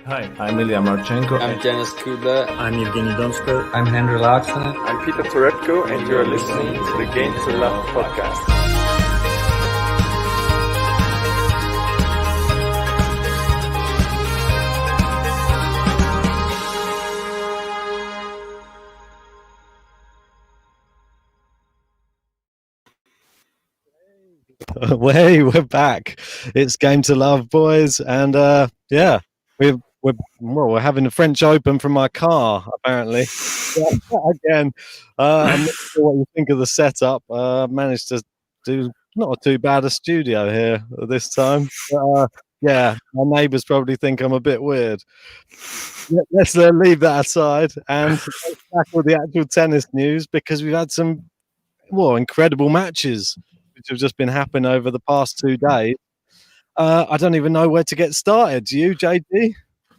Hi, I'm Ilya Marchenko. I'm Janis Kudla. I'm Evgeny Donskoy. I'm Henry Laaksonen. I'm Peter Toretko, and you're listening to the Game to Love podcast. Hey, we're back. It's Game to Love, boys, and we're having the French Open from my car, apparently. Again, I'm not sure what you think of the setup. Managed to do not too bad a studio here this time. But, my neighbours probably think I'm a bit weird. Let's leave that aside and tackle the actual tennis news, because we've had some incredible matches which have just been happening over the past 2 days. I don't even know where to get started. Do you, JD?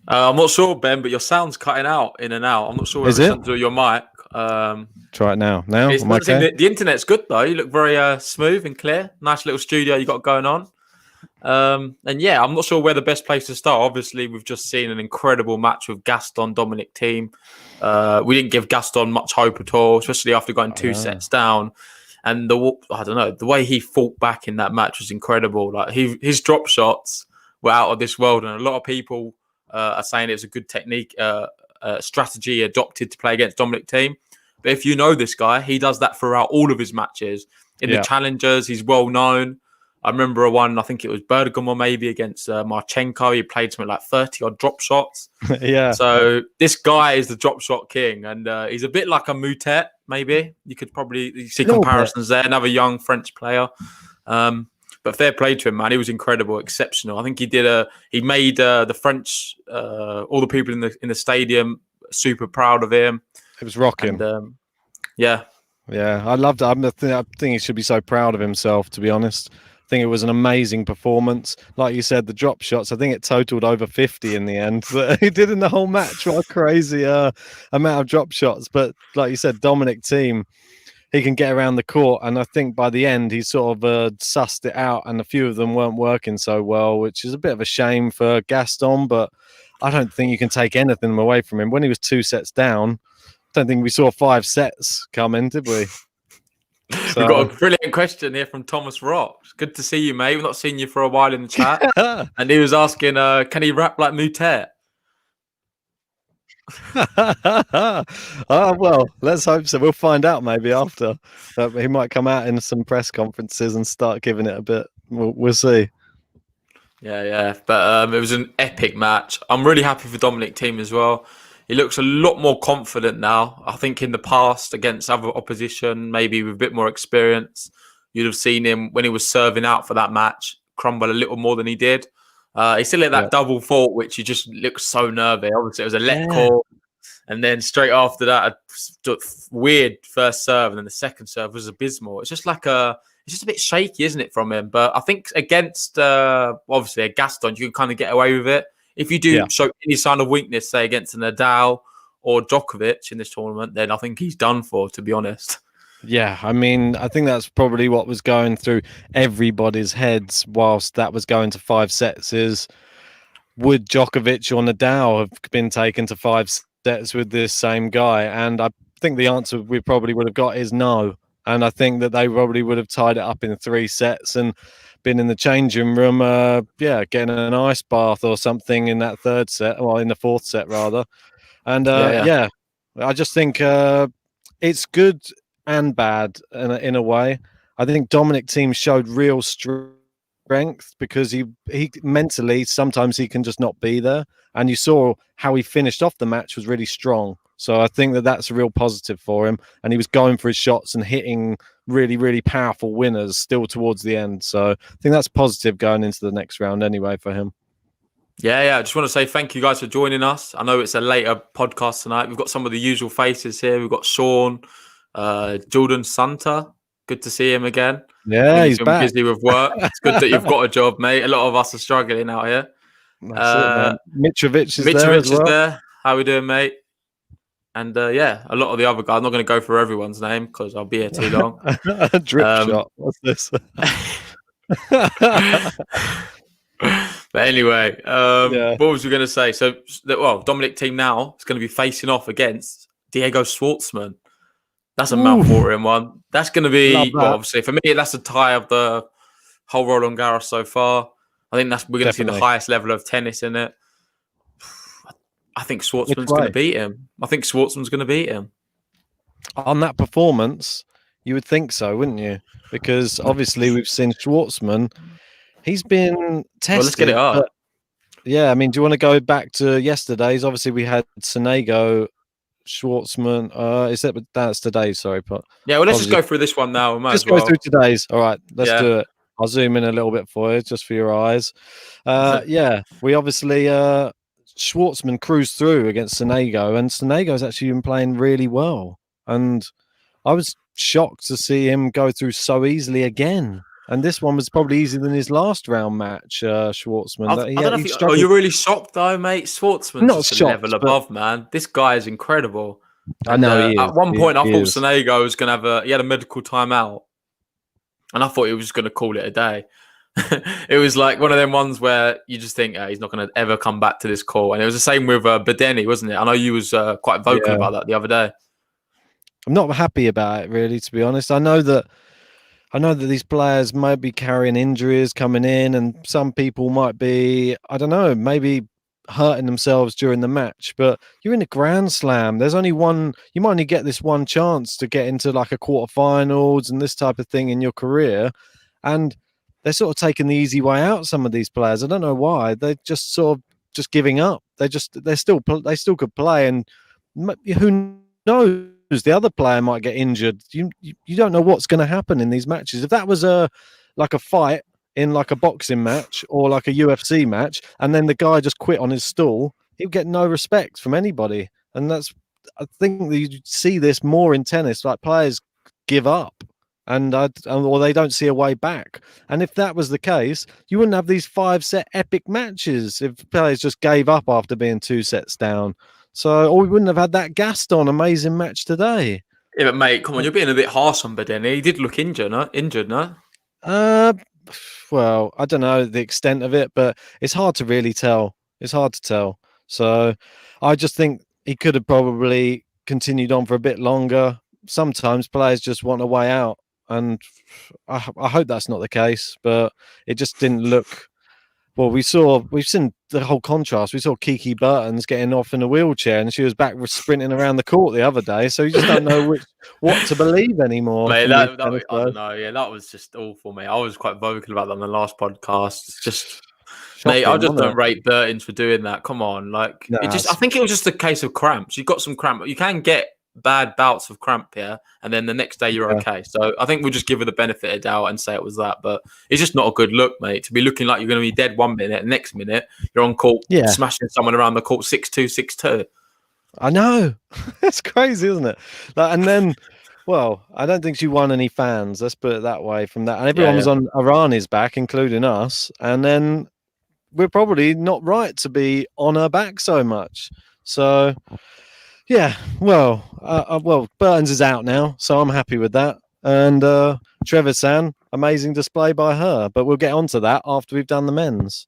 I'm not sure, Ben, but your sound's cutting out in and out. I'm not sure whether it's your mic. Try it now. Now, it's okay? The internet's good though. You look very smooth and clear. Nice little studio you got going on. I'm not sure where the best place to start. Obviously, we've just seen an incredible match with Gaston Dominic Thiem. We didn't give Gaston much hope at all, especially after going 2 sets down. And the way he fought back in that match was incredible. Like his drop shots were out of this world, and a lot of people are saying it was a good technique, strategy adopted to play against Dominic Thiem. But if you know this guy, he does that throughout all of his matches. In the challengers, he's well known. I remember one, I think it was Bergamo maybe against Marchenko. He played something like 30 odd drop shots. Yeah. So this guy is the drop shot king, and he's a bit like a Moutet, maybe. You could probably see comparisons there. Another young French player. But fair play to him, man. He was incredible, exceptional. I think he made the French, all the people in the stadium super proud of him. It was rocking. And, yeah, I loved it. I think he should be so proud of himself, to be honest. I think it was an amazing performance. Like you said, the drop shots, I think it totaled over 50 in the end. He did in the whole match. What a crazy amount of drop shots. But like you said, Dominic Thiem, he can get around the court. And I think by the end, he sort of sussed it out. And a few of them weren't working so well, which is a bit of a shame for Gaston. But I don't think you can take anything away from him. When he was 2 sets down, I don't think we saw 5 sets coming, did we? So, we've got a brilliant question here from Thomas Rock. It's good to see you, mate. We've not seen you for a while in the chat. And he was asking, can he rap like Moutet? Well, let's hope so. We'll find out maybe after. He might come out in some press conferences and start giving it a bit. We'll see. Yeah. But it was an epic match. I'm really happy for Dominic Thiem as well. He looks a lot more confident now. I think in the past against other opposition, maybe with a bit more experience, you'd have seen him when he was serving out for that match crumble a little more than he did. He still had that double fault, which he just looked so nervy. Obviously, it was a let call. And then straight after that, a weird first serve. And then the second serve was abysmal. It's just it's just a bit shaky, isn't it, from him? But I think against, obviously, a Gaston, you can kind of get away with it. If you do show any sign of weakness, say against a Nadal or Djokovic in this tournament, then I think he's done for, to be honest. Yeah, I mean, I think that's probably what was going through everybody's heads whilst that was going to 5 sets is, would Djokovic or Nadal have been taken to 5 sets with this same guy? And I think the answer we probably would have got is no. And I think that they probably would have tied it up in 3 sets and been in the changing room, getting an ice bath or something in that 3rd set, well, in the 4th set rather. And I just think it's good and bad in a way. I think Dominic Thiem showed real strength because he mentally, sometimes he can just not be there. And you saw how he finished off the match was really strong. So I think that's a real positive for him. And he was going for his shots and hitting really, really powerful winners still towards the end. So I think that's positive going into the next round anyway for him. Yeah. I just want to say thank you guys for joining us. I know it's a later podcast tonight. We've got some of the usual faces here. We've got Sean, Jordan Santa. Good to see him again. Yeah, he's back. Busy with work. It's good that you've got a job, mate. A lot of us are struggling out here. Mitrovic is there. How we doing, mate? And a lot of the other guys. I'm not going to go for everyone's name because I'll be here too long. Drip shot. What's this? But anyway, Yeah. what was we going to say? So, Dominic Thiem now is going to be facing off against Diego Swartzman. That's a Mount Watering one. That's going to be, obviously, for me, that's a tie of the whole Roland Garros so far. I think we're going to see the highest level of tennis in it. I think Swartzman's going to beat him. On that performance, you would think so, wouldn't you? Because obviously we've seen Swartzman. He's been tested. Well, let's get it up. Yeah, I mean, do you want to go back to yesterday's? Obviously, we had Sonego, Swartzman. That's today's? Sorry, but yeah. Well, let's just go through this one now. Go through today's. All right, let's do it. I'll zoom in a little bit for you, just for your eyes. We obviously Schwartzman cruised through against Sonego, and Sonego's actually been playing really well. And I was shocked to see him go through so easily again. And this one was probably easier than his last round match, Schwartzman. You're really shocked though, mate? Schwartzman's not just shocked, a level above, man. This guy is incredible. I know he is. At one point, I thought Sonego was going to he had a medical timeout. And I thought he was just going to call it a day. It was like one of them ones where you just think he's not going to ever come back to this call. And it was the same with Bedeni, wasn't it? I know you was quite vocal about that the other day. I'm not happy about it, really, to be honest. I know that these players might be carrying injuries coming in, and some people might be, I don't know, maybe hurting themselves during the match. But you're in a Grand Slam. There's only one. You might only get this one chance to get into like a quarterfinals and this type of thing in your career, and they're sort of taking the easy way out. Some of these players, I don't know why. They're just sort of just giving up. They still could play, and who knows? The other player might get injured. You don't know what's going to happen in these matches. If that was like a fight in like a boxing match or like a UFC match, and then the guy just quit on his stool, he'd get no respect from anybody. And I think that you see this more in tennis. Like players give up, or they don't see a way back. And if that was the case, you wouldn't have these 5-set epic matches if players just gave up after being 2 sets down. Or we wouldn't have had that Gaston amazing match today. Yeah, but mate, come on, you're being a bit harsh on Bedeni. He did look injured, no? Well, I don't know the extent of it, but it's hard to really tell. So I just think he could have probably continued on for a bit longer. Sometimes players just want a way out, and I hope that's not the case, but it just didn't look. Well, we've seen the whole contrast. We saw Kiki Burton's getting off in a wheelchair, and she was back sprinting around the court the other day. So you just don't know what to believe anymore. Mate, I don't know. Yeah, that was just awful, mate. I was quite vocal about that on the last podcast. It's just, shocking, mate, I just don't rate Burton's for doing that. Come on, I think it was just a case of cramps. You got some cramp. You can get bad bouts of cramp here, and then the next day you're okay. So I think we'll just give her the benefit of doubt and say it was that. But it's just not a good look, mate, to be looking like you're going to be dead 1 minute, and next minute you're on court smashing someone around the court 6-2, 6-2. I know. That's crazy, isn't it? And then, well, I don't think she won any fans. Let's put it that way from that. And everyone was on Irani's back, including us. And then we're probably not right to be on her back so much. So... yeah, well, Burton's is out now, so I'm happy with that. And Trevisan, amazing display by her, but we'll get onto that after we've done the men's.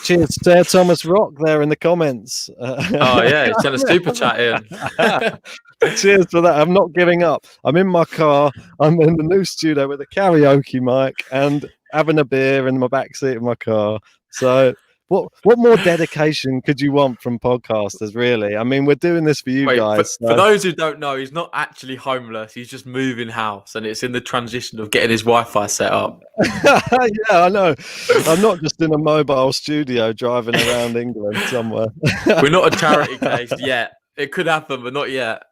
Cheers to Thomas Rock there in the comments. Oh yeah, he's sent a super chat in. Cheers for that. I'm not giving up. I'm in my car. I'm in the new studio with a karaoke mic and having a beer in my backseat of my car. So. What more dedication could you want from podcasters, really? I mean, we're doing this for you guys. For those who don't know, he's not actually homeless. He's just moving house, and it's in the transition of getting his Wi-Fi set up. Yeah, I know. I'm not just in a mobile studio driving around England somewhere. We're not a charity case yet. It could happen, but not yet.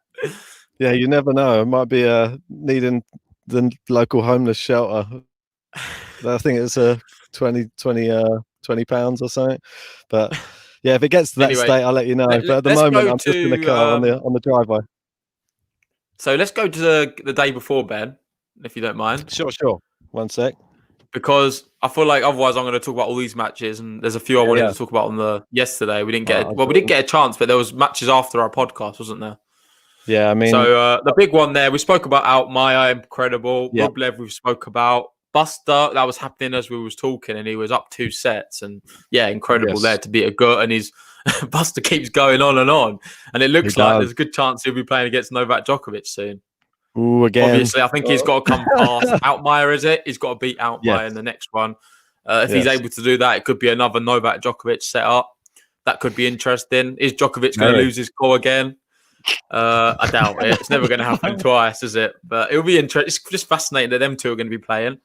Yeah, you never know. It might be needing the local homeless shelter. I think it's a 20 £20 or something, but yeah, if it gets to that state, I'll let you know. But at the moment, I'm just in the car on the driveway. So let's go to the day before, Ben, if you don't mind. Sure. 1 sec. Because I feel like otherwise I'm going to talk about all these matches, and there's a few I wanted to talk about on the yesterday. We didn't get we did get a chance, but there was matches after our podcast, wasn't there? Yeah, I mean, so the big one there, we spoke about Out Maya, incredible. Rublev, we spoke about. Buster, that was happening as we was talking, and he was up 2 sets, and incredible Yes. there to beat a gut, and his Buster keeps going on, and it looks He like does. there's a good chance he'll be playing against Novak Djokovic soon. Ooh, again. Obviously, I think he's got to come past Altmaier, is it? He's got to beat Altmaier in the next one. If he's able to do that, it could be another Novak Djokovic setup. That could be interesting. Is Djokovic going to lose his call again? I doubt it. It's never going to happen twice, is it? But it'll be interesting. It's just fascinating that them two are going to be playing.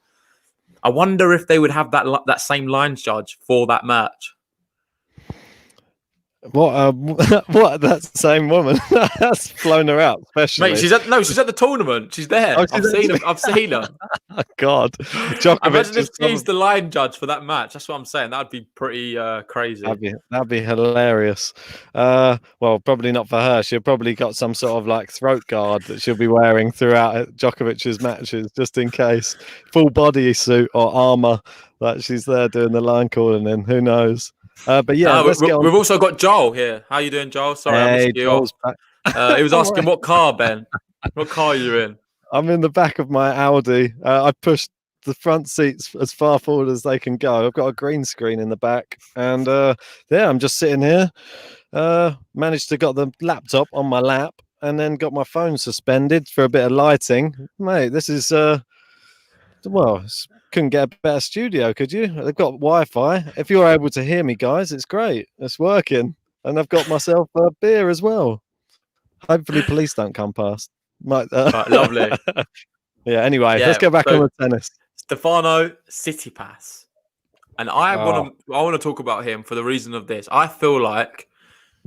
I wonder if they would have that same lines judge for that match. What? What? That same woman that's flown her out, especially. Mate, she's at the tournament. She's there. Oh, I've seen her. Oh, God, Imagine if she's the line judge for that match. That's what I'm saying. That'd be pretty crazy. That'd be hilarious. Well, probably not for her. She'll probably got some sort of like throat guard that she'll be wearing throughout Djokovic's matches, just in case. Full body suit or armor that she's there doing the line calling in. Who knows? But yeah, we've also got Joel here. How you doing, Joel? Sorry, I missed you. He was asking what car, Ben. What car are you in? I'm in the back of my Audi. I pushed the front seats as far forward as they can go. I've got a green screen in the back, and I'm just sitting here. Managed to got the laptop on my lap, and then got my phone suspended for a bit of lighting. Mate, this is couldn't get a better studio, could you? They've got Wi-Fi. If you're able to hear me, guys, it's great. It's working, and I've got myself a beer as well. Hopefully, police don't come past. Right, lovely. Yeah. Anyway, let's go back on the tennis. Stefano Tsitsipas, and I want to talk about him for the reason of this. I feel like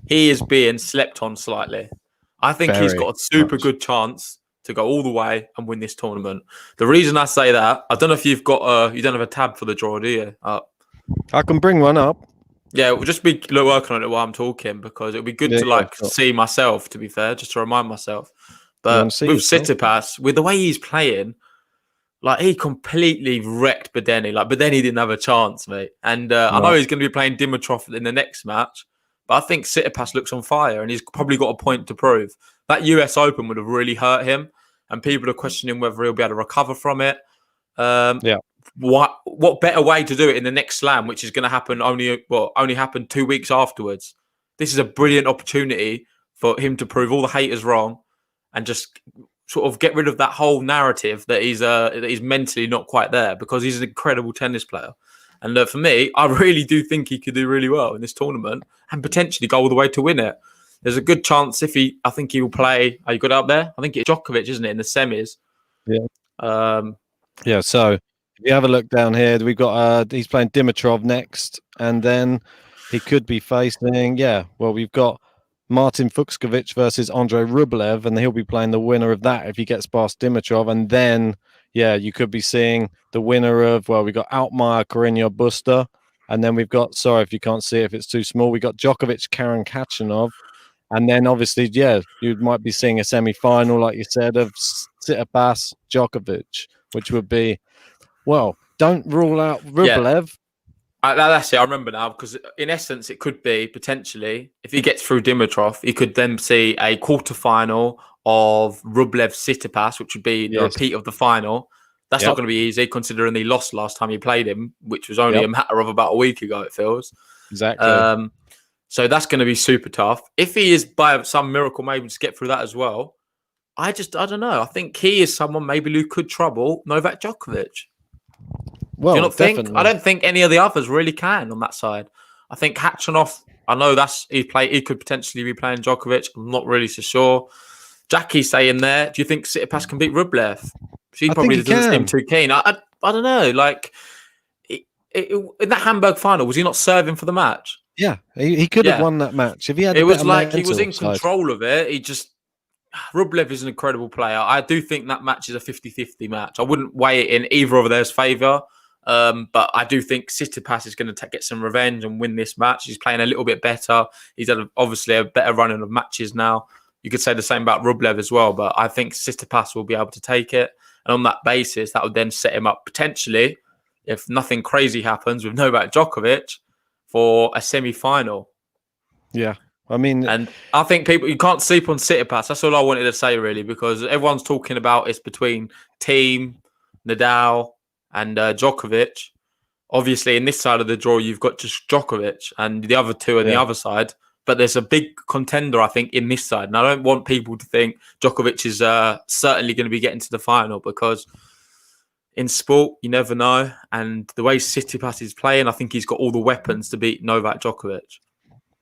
he is being slept on slightly. I think he's got a super good chance to go all the way and win this tournament. The reason I say that, I don't know if you've got you don't have a tab for the draw, do you? I can bring one up. Yeah, we'll just be working on it while I'm talking, because it'll be good to see myself, to be fair, just to remind myself. But with Tsitsipas, with the way he's playing, like, he completely wrecked Bedeni. Like, Bedeni didn't have a chance, mate. And I know he's going to be playing Dimitrov in the next match, but I think Tsitsipas looks on fire, and he's probably got a point to prove. That US Open would have really hurt him, and people are questioning whether he'll be able to recover from it. What better way to do it in the next slam, which is going to happen only happen 2 weeks afterwards? This is a brilliant opportunity for him to prove all the haters wrong, and just sort of get rid of that whole narrative that he's mentally not quite there, because he's an incredible tennis player. And for me, I really do think he could do really well in this tournament and potentially go all the way to win it. There's a good chance I think he will play. Are you good up there? I think it's Djokovic, isn't it, in the semis? Yeah. So if you have a look down here, we've got he's playing Dimitrov next, and then he could be facing. We've got Martin Fuxkavich versus Andrei Rublev, and he'll be playing the winner of that if he gets past Dimitrov. And then, you could be seeing the winner of, we've got Altmaier, Carreño Buster, and then we've got, sorry if you can't see it, if it's too small, we got Djokovic, Karen Khachanov. And then obviously, you might be seeing a semi-final, like you said, of Tsitsipas Djokovic, which would be, don't rule out Rublev. That's it. I remember now, because in essence, it could be potentially, if he gets through Dimitrov, he could then see a quarterfinal of Rublev Tsitsipas, which would be the repeat of the final. That's not going to be easy, considering he lost last time he played him, which was only a matter of about a week ago, it feels. Exactly. So that's going to be super tough. If he is, by some miracle, maybe to get through that as well, I don't know. I think he is someone maybe who could trouble Novak Djokovic. Well, do you not think? I don't think any of the others really can on that side. I think Khachanov, I know he could potentially be playing Djokovic. I'm not really so sure. Jackie's saying there, do you think Tsitsipas can beat Rublev? She probably doesn't seem too keen. I don't know. Like, in that Hamburg final, was he not serving for the match? Yeah, he could have won that match if he had. It was like he was in control of it. Rublev is an incredible player. I do think that match is a 50-50 match. I wouldn't weigh it in either of theirs' favour. But I do think Tsitsipas is going to get some revenge and win this match. He's playing a little bit better. He's had obviously a better running of matches now. You could say the same about Rublev as well, but I think Tsitsipas will be able to take it. And on that basis, that would then set him up potentially, if nothing crazy happens with Novak Djokovic, for a semi-final. Yeah. I mean, and I think you can't sleep on Tsitsipas. That's all I wanted to say, really, because everyone's talking about it's between Thiem, Nadal, and Djokovic. Obviously, in this side of the draw, you've got just Djokovic and the other two on the other side. But there's a big contender, I think, in this side. And I don't want people to think Djokovic is certainly going to be getting to the final, because in sport, you never know. And the way Tsitsipas is playing, I think he's got all the weapons to beat Novak Djokovic.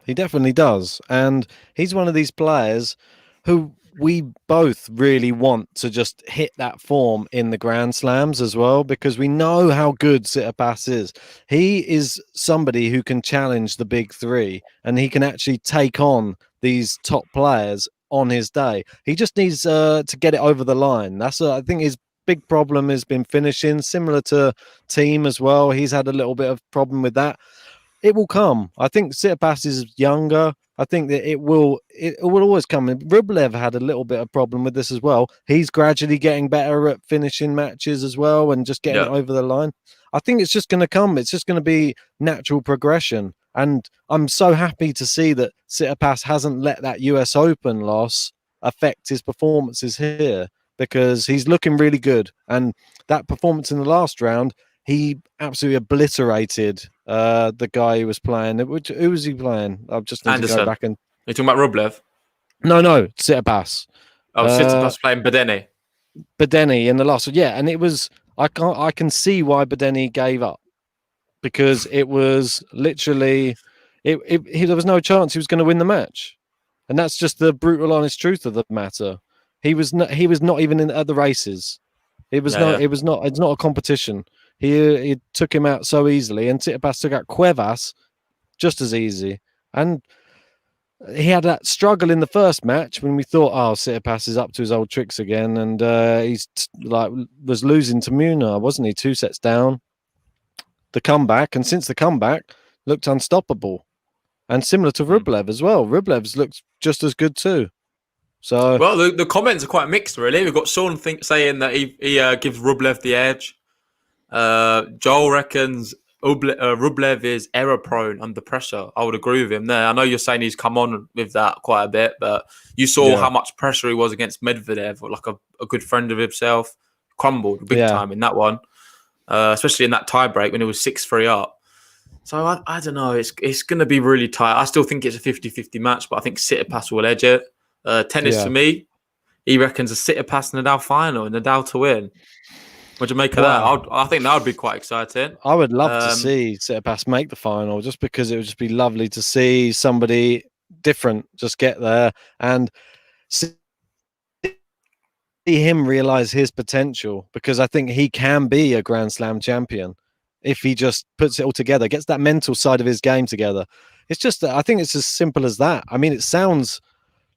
He definitely does. And he's one of these players who we both really want to just hit that form in the Grand Slams as well, because we know how good Tsitsipas is. He is somebody who can challenge the big three, and he can actually take on these top players on his day. He just needs to get it over the line. That's I think his big problem has been finishing, similar to Thiem as well. He's had a little bit of problem with that. It will come. I think Tsitsipas is younger. I think that it will always come. Rublev had a little bit of problem with this as well. He's gradually getting better at finishing matches as well and just getting it over the line. I think it's just going to come. It's just going to be natural progression. And I'm so happy to see that Tsitsipas hasn't let that US Open loss affect his performances here, because he's looking really good. And that performance in the last round, he absolutely obliterated the guy who was playing. Who was he playing? I've just need to go back and. You're talking about Rublev? No, Tsitsipas. Oh, Tsitsipas playing Bedeni. Bedeni in the last. Yeah, and it was. I can see why Bedeni gave up, because it was literally. There was no chance he was going to win the match, and that's just the brutal, honest truth of the matter. He was not even at the races. It was It's not a competition. He took him out so easily, and Tsitsipas took out Cuevas just as easy. And he had that struggle in the first match when we thought, Tsitsipas is up to his old tricks again, and he's was losing to Muna, wasn't he? 2 sets down. The comeback, and since the comeback, looked unstoppable, and similar to Rublev as well. Rublev's looked just as good too. So well, the comments are quite mixed, really. We've got Sean saying that he gives Rublev the edge. Joel reckons Rublev is error prone under pressure. I would agree with him there. I know you're saying he's come on with that quite a bit, but you saw how much pressure he was against Medvedev, like a good friend of himself. Crumbled big time in that one, especially in that tie break when it was 6-3 up. So I don't know. It's going to be really tight. I still think it's a 50-50 match, but I think Tsitsipas will edge it. Tennis for me, he reckons a Tsitsipas Nadal final and Nadal to win. What do you make of that? I think that would be quite exciting. I would love to see Tsitsipas make the final, just because it would just be lovely to see somebody different just get there and see him realize his potential, because I think he can be a Grand Slam champion if he just puts it all together, gets that mental side of his game together. It's just, I think it's as simple as that. I mean, it sounds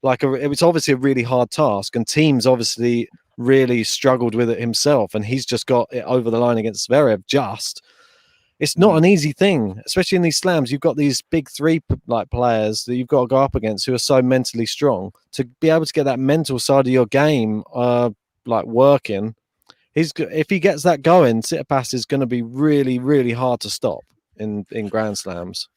like it's obviously a really hard task, and Thiem's obviously really struggled with it himself, and he's just got it over the line against Zverev. It's not an easy thing, especially in these slams. You've got these big three players that you've got to go up against who are so mentally strong. To be able to get that mental side of your game working, if he gets that going, Tsitsipas is going to be really, really hard to stop in Grand Slams.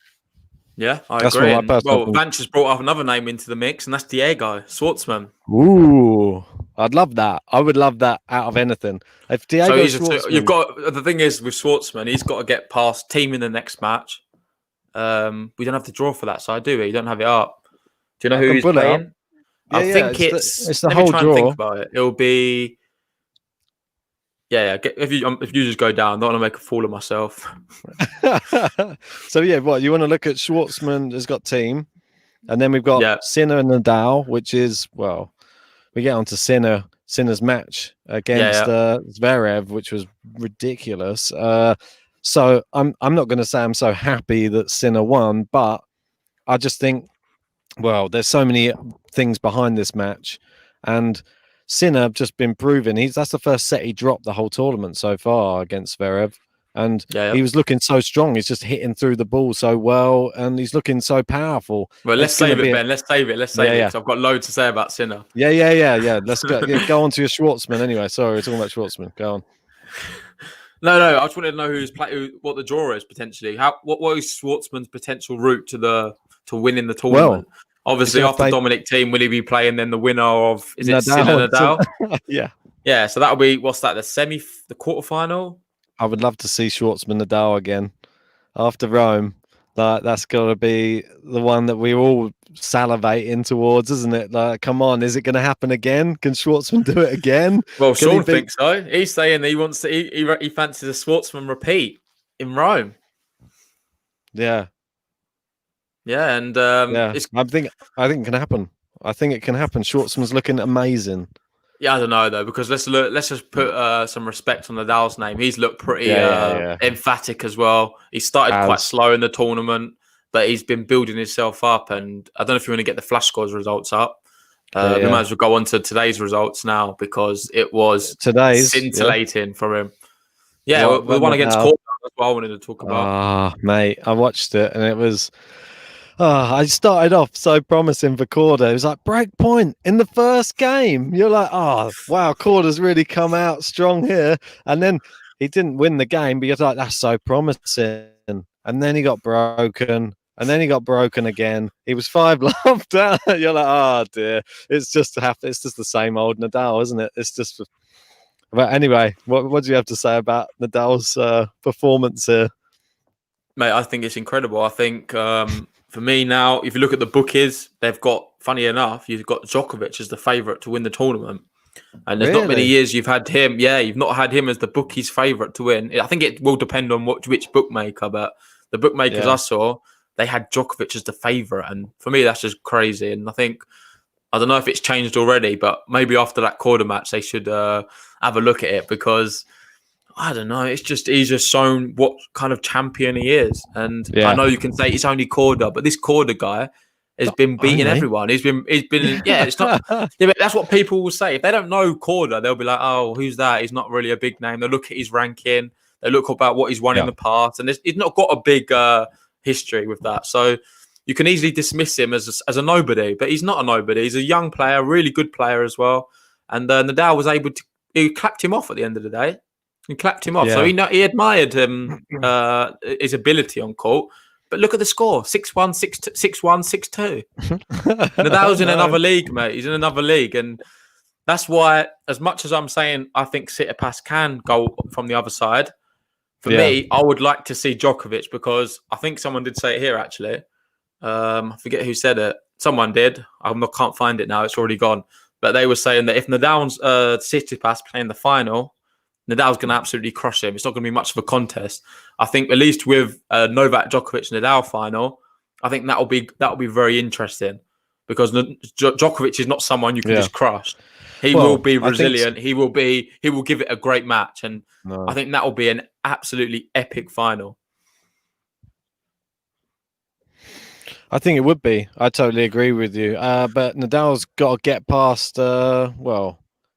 Yeah, I agree. Well, Vance has brought up another name into the mix, and that's Diego Swartzman. Ooh, I'd love that. I would love that out of anything. If Diego Swartzman... you've got the thing is with Swartzman, he's got to get past Thiem in the next match. We don't have the draw for that side, do we? You don't have it up. Do you know who he's playing? I think it's the whole draw. Think about it. It'll be. Yeah. If you just go down, I'm not going to make a fool of myself. So what you want to look at? Swartzman has got Thiem, and then we've got Sinner and Nadal, which is we get onto Sinner's match against Zverev, which was ridiculous. So I'm not going to say I'm so happy that Sinner won, but I just think there's so many things behind this match, and Sinner just been proven. That's the first set he dropped the whole tournament so far against Zverev, and he was looking so strong. He's just hitting through the ball so well, and he's looking so powerful. Well, let's save it, Ben. Let's save it. So I've got loads to say about Sinner. Yeah. Let's go on to your Swartzman anyway. Sorry, we're talking about Swartzman. Go on. No. I just wanted to know what the draw is potentially. What is Swartzman's potential route to winning the tournament? Well, obviously, after Dominic Thiem, will he be playing then the winner of Sinner Nadal? Yeah. Yeah. So that'll be the quarterfinal. I would love to see Schwartzman Nadal again after Rome. That's got to be the one that we all salivating towards, isn't it? Like, come on, is it going to happen again? Can Schwartzman do it again? Well, Can he Sean beat- thinks so. He's saying he wants to. He fancies a Swartzman repeat in Rome. Yeah, Yeah, and yeah. it's I think it can happen. I think it can happen. Schwartzman's looking amazing. I don't know though, because let's just put some respect on Nadal's name. He's looked pretty Yeah. emphatic as well. He started quite slow in the tournament, but he's been building himself up. And I don't know if you want to get the flash scores results up. We might as well go on to today's results now, because it was scintillating for him. Yeah, the one against Corda, that's what I wanted to talk about. Ah, mate, I watched it and it was. I started off so promising for Corda. It was like break point in the first game. You're like, oh wow, Corda's really come out strong here. And then he didn't win the game, but you're like, that's so promising. And then he got broken. And then he got broken again. He was 5 love down. You're like, oh dear. It's just the same old Nadal, isn't it? It's just. But anyway, what do you have to say about Nadal's performance here? Mate, I think it's incredible. I think for me now, if you look at the bookies, they've got, funny enough, you've got Djokovic as the favourite to win the tournament. And there's not many years you've had him. Yeah, you've not had him as the bookie's favourite to win. I think it will depend on which bookmaker, but the bookmakers I saw, they had Djokovic as the favourite. And for me, that's just crazy. And I don't know if it's changed already, but maybe after that Corda match, they should have a look at it, because I don't know. He's just shown what kind of champion he is. And I know you can say it's only Corda, but this Corda guy has been beating everyone. He's been, it's not, but that's what people will say. If they don't know Corda, they'll be like, oh, who's that? He's not really a big name. They'll look at his ranking. They look about what he's won in the past. And he's not got a big history with that. So you can easily dismiss him as a nobody, but he's not a nobody. He's a young player, really good player as well. And Nadal was able to, he clapped him off at the end of the day. He clapped him off. So he admired his ability on court. But look at the score, 6-1, 6-1, 6-2. Nadal's in another league, mate. He's in another league. And that's why, as much as I'm saying I think Tsitsipas can go from the other side, for me, I would like to see Djokovic, because I think someone did say it here, actually. I forget who said it. Someone did. Can't find it now. It's already gone. But they were saying that if Nadal's Tsitsipas playing the final, Nadal's going to absolutely crush him. It's not going to be much of a contest. I think at least with Novak Djokovic Nadal final, I think that'll be very interesting, because Djokovic is not someone you can just crush. He will be resilient. He will give it a great match, and I think that will be an absolutely epic final. I think it would be. I totally agree with you. But Nadal's got to get past.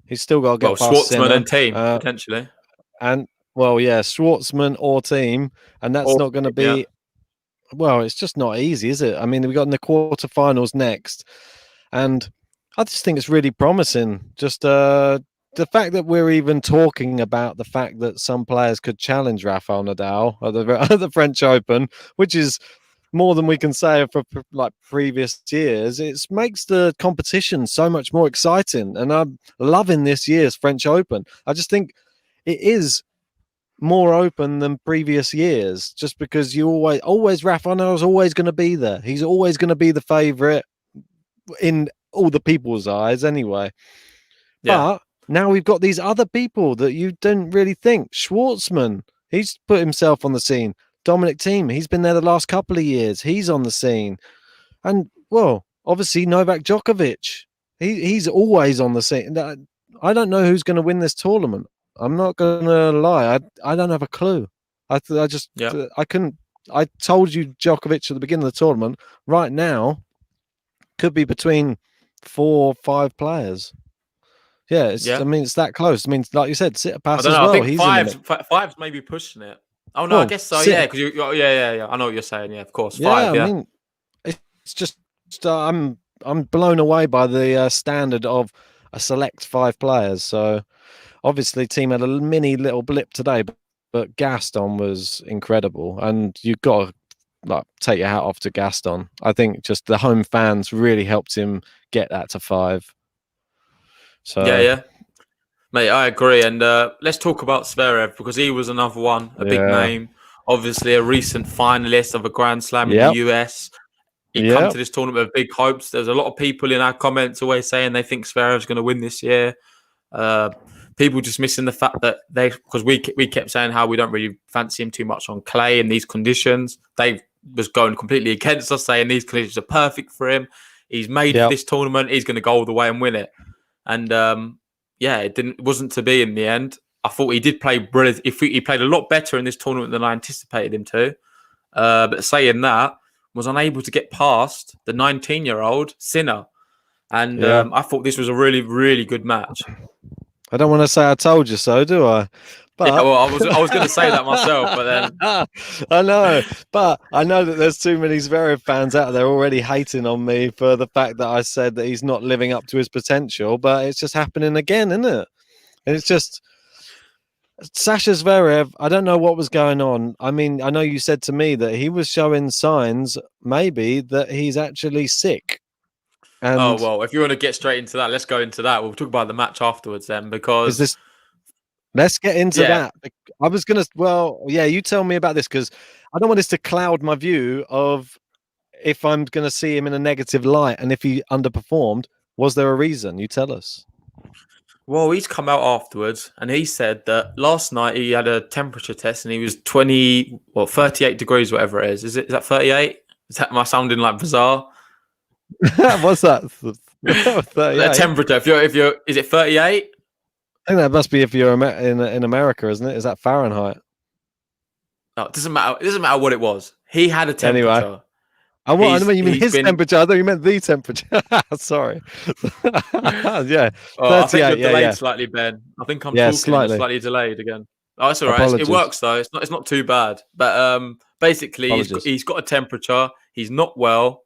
He's still got to get past Swartzman Sinner, and Thiem potentially. And Swartzman or Thiem, and that's not going to be. Yeah. Well, it's just not easy, is it? I mean, we've got in the quarterfinals next, and I just think it's really promising. Just the fact that we're even talking about the fact that some players could challenge Rafael Nadal at the French Open, which is more than we can say for like previous years. It makes the competition so much more exciting, and I'm loving this year's French Open. I just think it is more open than previous years, just because you always Rafael Nadal's always going to be there. He's always going to be the favorite in all the people's eyes anyway. But now we've got these other people that you didn't really think. Swartzman, he's put himself on the scene. Dominic Thiem, he's been there the last couple of years. He's on the scene. And, well, obviously Novak Djokovic, he's always on the scene. I don't know who's going to win this tournament. I'm not going to lie. I don't have a clue. I couldn't. I told you Djokovic at the beginning of the tournament. Right now, could be between 4 or 5 players. I mean, it's that close. I mean, like you said, Tsitsipas as well. I think five's maybe pushing it. Oh no, I guess so. Yeah, because I know what you're saying. Yeah, of course. 5. I mean, it's just I'm blown away by the standard of a select 5 players. So obviously, Thiem had a mini little blip today, but Gaston was incredible, and you've got to take your hat off to Gaston. I think just the home fans really helped him get that to 5. So yeah. Mate, I agree. And let's talk about Zverev because he was another one, a big name. Obviously, a recent finalist of a Grand Slam in the US. He come to this tournament with big hopes. There's a lot of people in our comments always saying they think Zverev's going to win this year. People just missing the fact that because we kept saying how we don't really fancy him too much on clay in these conditions. They was going completely against us, saying these conditions are perfect for him. He's made for this tournament. He's going to go all the way and win it. And it wasn't to be in the end. I thought he did play brilliant. He played a lot better in this tournament than I anticipated him to. But saying that, was unable to get past the 19-year-old Sinner. And I thought this was a really, really good match. I don't want to say I told you so, do I? But I was going to say that myself, but then I know. But I know that there's too many Zverev fans out there already hating on me for the fact that I said that he's not living up to his potential. But it's just happening again, isn't it? And it's just Sasha Zverev. I don't know what was going on. I mean, I know you said to me that he was showing signs, maybe, that he's actually sick. And if you want to get straight into that, let's go into that. We'll talk about the match afterwards then, because let's get into that. I was going to, you tell me about this because I don't want this to cloud my view of if I'm going to see him in a negative light and if he underperformed. Was there a reason? You tell us. Well, he's come out afterwards and he said that last night he had a temperature test and he was 38 degrees, whatever it is. Is that 38? Am I sounding like bizarre? What's that? The temperature. If you're, is it 38? I think that must be if you're in America, isn't it? Is that Fahrenheit? No, it doesn't matter. It doesn't matter what it was. He had a temperature. Anyway. I mean, you mean his temperature? I thought you meant the temperature. Sorry. Yeah. 38, I think you're delayed slightly, Ben. I think I'm talking slightly delayed again. Oh, that's all right. Apologies. It works though. It's not too bad. But basically, he's got a temperature. He's not well.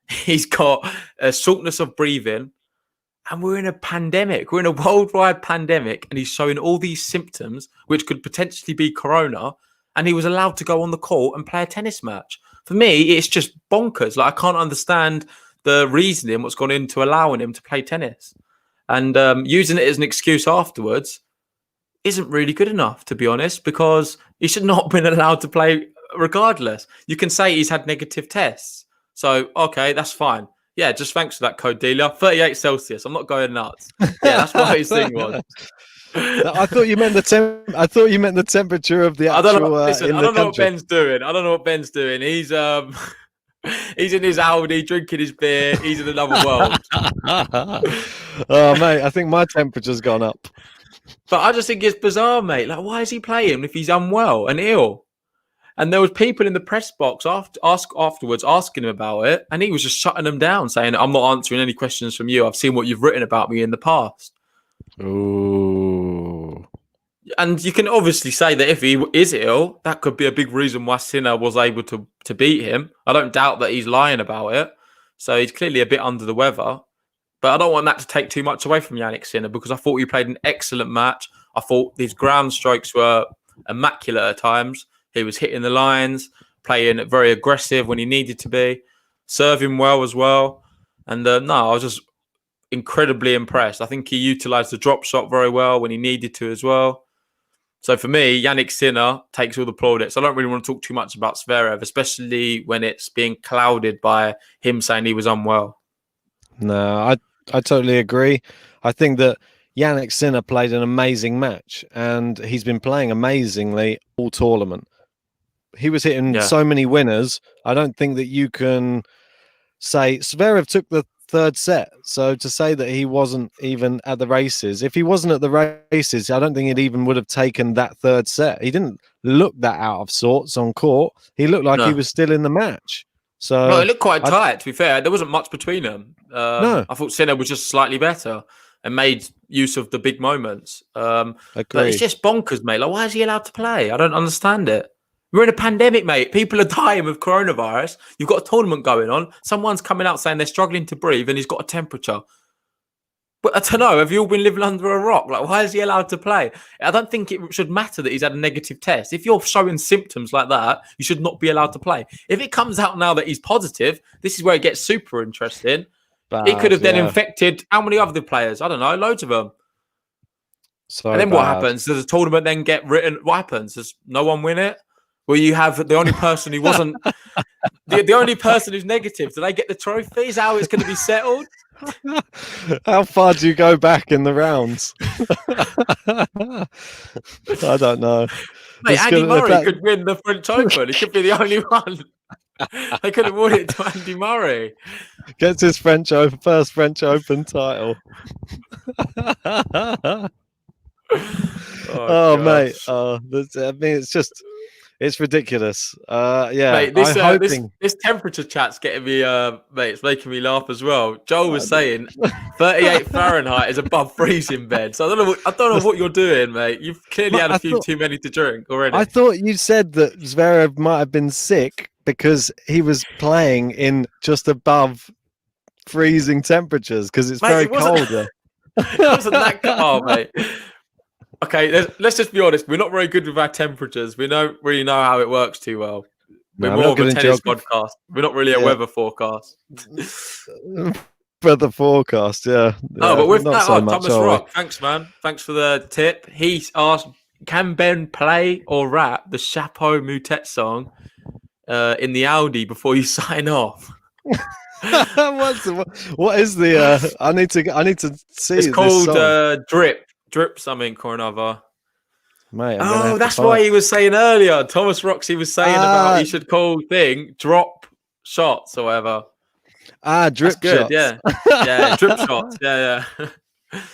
He's got a shortness of breathing. And we're in a pandemic. We're in a worldwide pandemic. And he's showing all these symptoms, which could potentially be corona. And he was allowed to go on the court and play a tennis match. For me, it's just bonkers. Like, I can't understand the reasoning, what's gone into allowing him to play tennis. And using it as an excuse afterwards isn't really good enough, to be honest, because he should not have been allowed to play regardless. You can say he's had negative tests. So, okay, that's fine. Yeah, just thanks for that, code dealer. 38 Celsius. I'm not going nuts. Yeah, that's what his thing was. I thought you meant the temperature of the actual. I don't know what Ben's doing. He's he's in his Audi, drinking his beer. He's in another world. Oh, mate, I think my temperature's gone up. But I just think it's bizarre, mate. Like, why is he playing if he's unwell and ill? And there was people in the press box afterwards asking him about it, and he was just shutting them down, saying, "I'm not answering any questions from you. I've seen what you've written about me in the past." Ooh. And you can obviously say that if he is ill, that could be a big reason why Sinner was able to beat him. I don't doubt that he's lying about it. So he's clearly a bit under the weather. But I don't want that to take too much away from Jannik Sinner, because I thought he played an excellent match. I thought his ground strokes were immaculate at times. He was hitting the lines, playing very aggressive when he needed to be, serving well as well. And I was just incredibly impressed. I think he utilised the drop shot very well when he needed to as well. So for me, Jannik Sinner takes all the plaudits. I don't really want to talk too much about Zverev, especially when it's being clouded by him saying he was unwell. No, I totally agree. I think that Jannik Sinner played an amazing match, and he's been playing amazingly all tournament. He was hitting so many winners. I don't think that you can say Zverev took the third set. So to say that he wasn't even at the races, if he wasn't at the races, I don't think it even would have taken that third set. He didn't look that out of sorts on court. He looked like he was still in the match. So it looked quite tight, to be fair. There wasn't much between them. I thought Sinner was just slightly better and made use of the big moments. But it's just bonkers, mate. Like, why is he allowed to play? I don't understand it. We're in a pandemic, mate. People are dying of coronavirus. You've got a tournament going on. Someone's coming out saying they're struggling to breathe and he's got a temperature. But I don't know. Have you all been living under a rock? Like, why is he allowed to play? I don't think it should matter that he's had a negative test. If you're showing symptoms like that, you should not be allowed to play. If it comes out now that he's positive, this is where it gets super interesting. He could have then infected how many other players? I don't know. Loads of them. So And then what bad. happens? Does the tournament then get written? What happens? Does no one win it? Will you have the only person who wasn't the only person who's negative? Do they get the trophy? Is how it's going to be settled? How far do you go back in the rounds? I don't know. Mate, It's Andy gonna- Murray if that- could win the French Open. He could be the only one. They could have won it to Andy Murray. Gets his first French Open title. Oh, mate. I mean, it's ridiculous. Yeah, Mate, this, I'm hoping. this temperature chat's getting me, mate, it's making me laugh as well. Joel was saying 38 Fahrenheit is above freezing, Ben. So I don't know what you're doing, mate. You've clearly had a few too many to drink already. I thought you said that Zverev might have been sick because he was playing in just above freezing temperatures because it's very cold there. It wasn't that cold, mate. Okay, let's just be honest. We're not very good with our temperatures. We don't really know how it works too well. We're more of a tennis podcast. We're not really a weather forecast. Weather forecast, yeah. Oh, but with that, so much, Thomas Rock, thanks, man. Thanks for the tip. He asked, can Ben play or rap the Chapeau Moutet song in the Audi before you sign off? What is the? I need to see. It's called Drip something or another. Mate, that's why he was saying earlier. Thomas Roxy was saying about he should call thing drop shots or whatever. Drip good, shots. Yeah, drip shots. Yeah.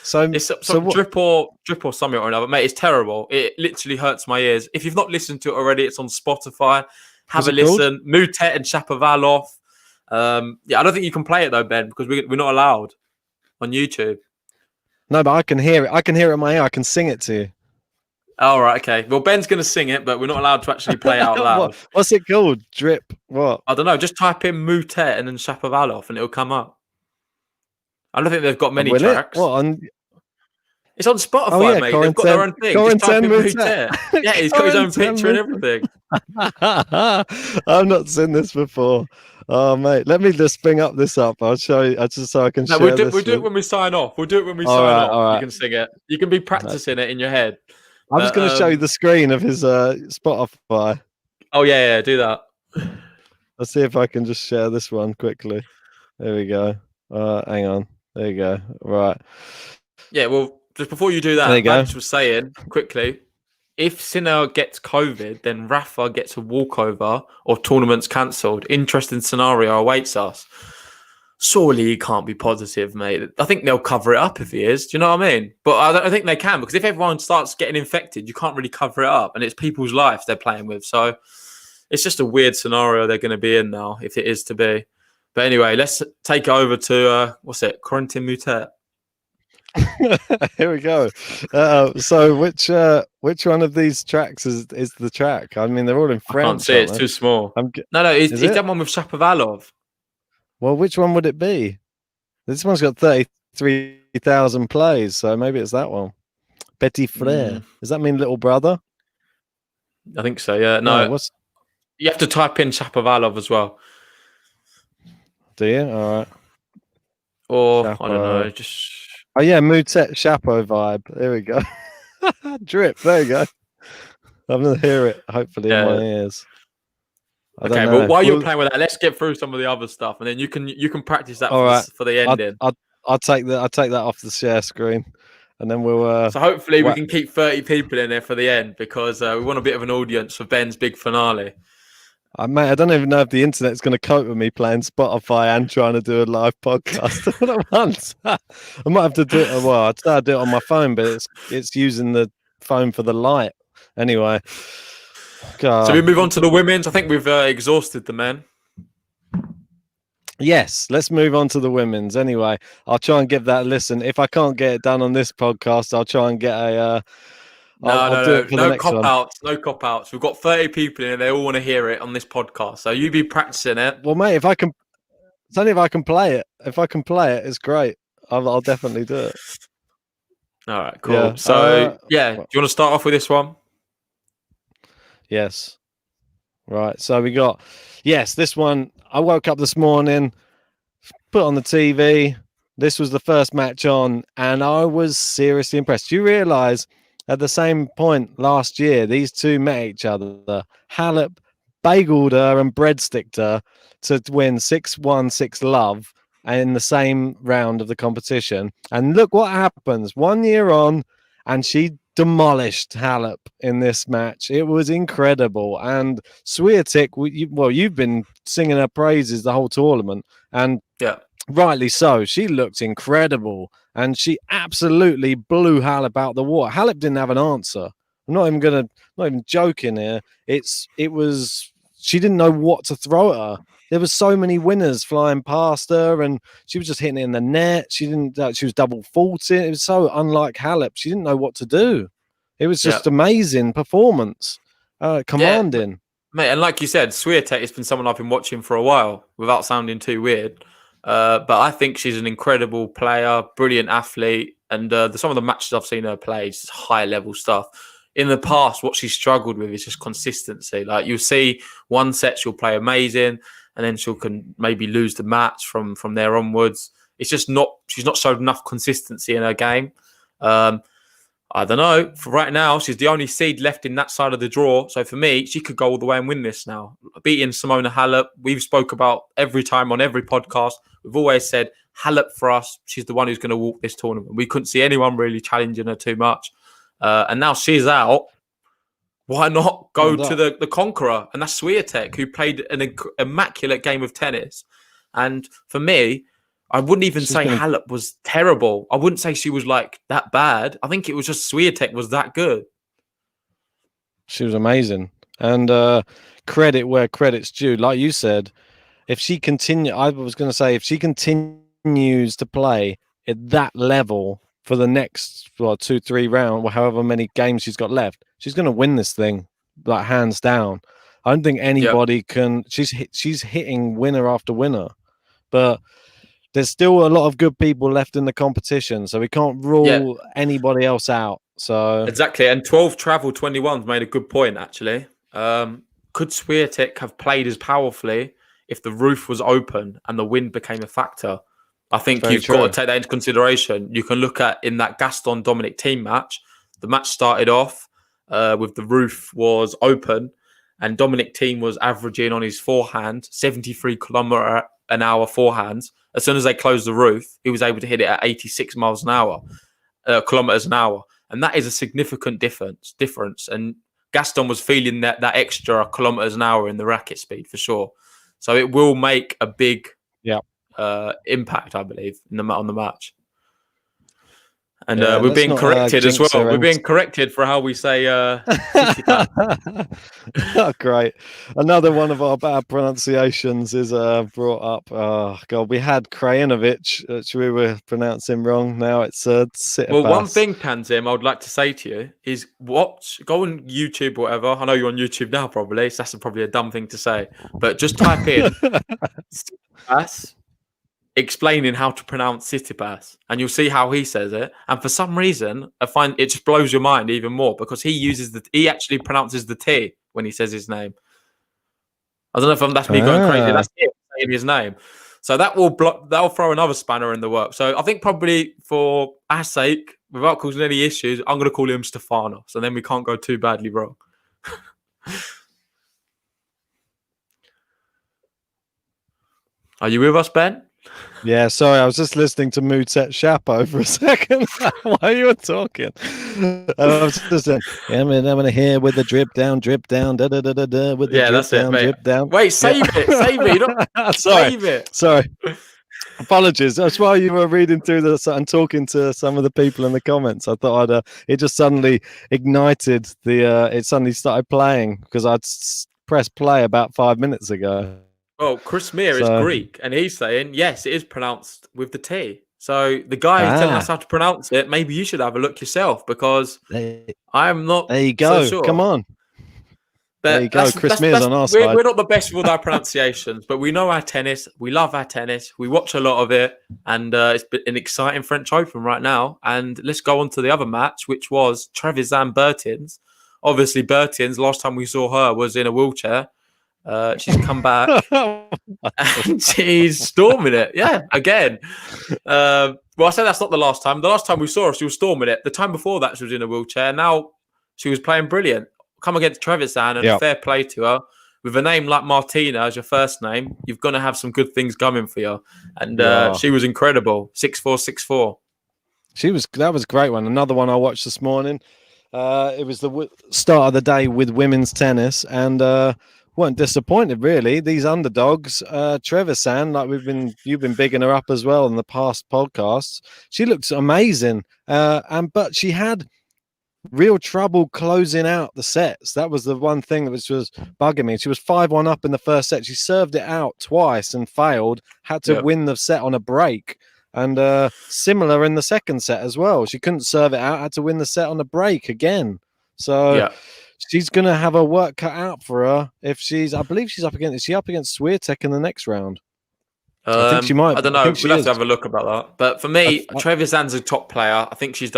So it's some drip or something or another, mate. It's terrible. It literally hurts my ears. If you've not listened to it already, it's on Spotify. Have a listen. Moutet and Shapovalov. I don't think you can play it though, Ben, because we're not allowed on YouTube. No, but I can hear it. I can hear it in my ear. I can sing it to you. All right, okay. Well, Ben's going to sing it, but we're not allowed to actually play it out loud. What's it called? Drip? What? I don't know. Just type in Moutet and then Shapovalov, and it'll come up. I don't think they've got many tracks. It's on Spotify, mate. They've got their own thing. Just type in Moutet. Yeah, he's got his own picture and everything. I've not seen this before. Oh, mate, let me just bring this up. I'll show you, just so I can share this. We'll do it when we sign off. We'll do it when we sign off. All right. You can sing it. You can be practicing it in your head. I'm just going to show you the screen of his Spotify. Oh, yeah, do that. Let's see if I can just share this one quickly. There we go. Hang on. There you go. Right. Yeah, well, just before you do that, Max was saying quickly, if Sinner gets COVID, then Rafa gets a walkover or tournament's cancelled. Interesting scenario awaits us. Surely he can't be positive, mate. I think they'll cover it up if he is. Do you know what I mean? But I don't think they can, because if everyone starts getting infected, you can't really cover it up. And it's people's lives they're playing with. So it's just a weird scenario they're going to be in now, if it is to be. But anyway, let's take it over to, Corentin Moutet. Here we go. So which one of these tracks is the track? I mean, they're all in French. I can't see it. It's too small. No, he's done one with Shapovalov. Well, which one would it be? This one's got 33,000 plays, so maybe it's that one. Petit frère. Does that mean little brother? I think so, yeah. No, you have to type in Shapovalov as well. Do you? All right. Or, Chapeau. I don't know, just... Oh, yeah, Moutet Chapeau vibe. There we go. Drip. There you go. I'm going to hear it, hopefully, in my ears. Okay, well, while you're playing with that, let's get through some of the other stuff, and then you can practice that for the ending. I'll take that off the share screen, and then we'll. So hopefully we can keep 30 people in there for the end, because we want a bit of an audience for Ben's big finale. Mate, I don't even know if the internet's going to cope with me playing Spotify and trying to do a live podcast all at once. I might have to do it. Well, I'd start to do it on my phone, but it's using the phone for the light. Anyway. God. So we move on to the women's. I think we've exhausted the men. Yes, let's move on to the women's. Anyway, I'll try and give that a listen. If I can't get it done on this podcast, I'll try and get a... No cop-outs. No cop-outs. We've got 30 people in and they all want to hear it on this podcast. So you be practicing it. Well, mate, it's only if I can play it. If I can play it, it's great. I'll definitely do it. All right, cool. Yeah. So, do you want to start off with this one? Yes. Right. So we got, this one. I woke up this morning, put on the TV, This was the first match on, and I was seriously impressed. Do you realise at the same point last year, these two met each other? Halep bageled her and breadsticked her to win 6-1, 6-love in the same round of the competition. And look what happens 1 year on, and she demolished Halep in this match. It was incredible. And Swiatek, you've been singing her praises the whole tournament, and Yeah. rightly so. She looked incredible, and she absolutely blew Halep out the water. Halep didn't have an answer. I'm not even joking here. It was she didn't know what to throw at her. There was so many winners flying past her, and she was just hitting it in the net. She didn't. She was double faulting. It was so unlike Halep. She didn't know what to do. It was just amazing performance, commanding. Yeah, mate, and like you said, Swiatek has been someone I've been watching for a while, without sounding too weird. But I think she's an incredible player, brilliant athlete, and some of the matches I've seen her play is high level stuff. In the past, what she's struggled with is just consistency. Like you'll see one set she'll play amazing, and then she'll maybe lose the match from there onwards. It's just she's not showed enough consistency in her game. I don't know. For right now, she's the only seed left in that side of the draw. So for me, she could go all the way and win this now. Beating Simona Halep, we've spoke about every time on every podcast. We've always said Halep for us. She's the one who's going to walk this tournament. We couldn't see anyone really challenging her too much. And now she's out. Why not go to the conqueror? And that's Swiatek, who played an immaculate game of tennis. And for me, I wouldn't even say Halep was terrible. I wouldn't say she was like that bad. I think it was just Swiatek was that good. She was amazing. And credit where credit's due. Like you said, if she if she continues to play at that level for the next 2-3 rounds, or however many games she's got left, she's going to win this thing, like hands down. I don't think anybody can. She's hitting winner after winner, but there's still a lot of good people left in the competition, so we can't rule anybody else out. So exactly, and 12 travel 21's made a good point actually. Could Swiatek have played as powerfully if the roof was open and the wind became a factor? I think you've got to take that into consideration. You can look at in that Gaston Dominic team match. The match started off with the roof was open, and Dominic Thiem was averaging on his forehand 73 km/h forehands. As soon as they closed the roof, he was able to hit it at 86 kilometers an hour. And that is a significant difference. And Gaston was feeling that extra kilometers an hour in the racket speed for sure. So it will make a big impact, I believe, on the match. And we're being corrected as well. We're being corrected for how we say Tsitsipas. Oh, great. Another one of our bad pronunciations is brought up. Oh, God. We had Krajinovic, which we were pronouncing wrong. Now it's Tsitsipas. Well, one thing, Tanzim, I would like to say to you is go on YouTube or whatever. I know you're on YouTube now, probably. So that's probably a dumb thing to say. But just type in Tsitsipas, explaining how to pronounce Tsitsipas, and you'll see how he says it. And for some reason, I find it just blows your mind even more because he actually pronounces the T when he says his name. I don't know if that's me going crazy. That's him saying his name. So that'll throw another spanner in the work. So I think probably for our sake, without causing any issues, I'm going to call him Stefano. So then we can't go too badly wrong. Are you with us, Ben? Yeah, sorry, I was just listening to Mutet Chapo for a second while you were talking. I was just saying, I'm gonna hear with the drip down, with the that's drip down, it, drip down. Wait, save it. Save it. Sorry. Apologies. That's why you were reading through this and talking to some of the people in the comments. I thought it just suddenly ignited it suddenly started playing because I'd pressed play about 5 minutes ago. Well, Chris Meir is Greek, and he's saying, yes, it is pronounced with the T. So the guy who's telling us how to pronounce it, maybe you should have a look yourself because I'm not There you go. so sure. Come on. But there you go. Chris Meir's on our side. We're not the best with our pronunciations, but we know our tennis. We love our tennis. We watch a lot of it, and it's been an exciting French Open right now. And let's go on to the other match, which was Trevisan Bertins. Obviously, Bertins, last time we saw her was in a wheelchair. She's come back and she's storming it. Yeah, again. Well, I said that's not the last time. The last time we saw her, she was storming it. The time before that, she was in a wheelchair. Now she was playing brilliant. Come against Trevisan and fair play to her. With a name like Martina as your first name, you're going to have some good things coming for you. And she was incredible. 6-4, 6-4. That was a great one. Another one I watched this morning. It was the start of the day with women's tennis, and weren't disappointed really. These underdogs, Trevisan, like you've been bigging her up as well in the past podcasts. She looks amazing, but she had real trouble closing out the sets. That was the one thing that was bugging me. She was 5-1 up in the first set. She served it out twice and failed. Had to win the set on a break. And similar in the second set as well. She couldn't serve it out. Had to win the set on a break again. So she's going to have her work cut out for her. I believe she's up against Swiatek in the next round. I think she might. I don't know. We'll have to have a look about that. But for me, Trevisan's a top player. I think she's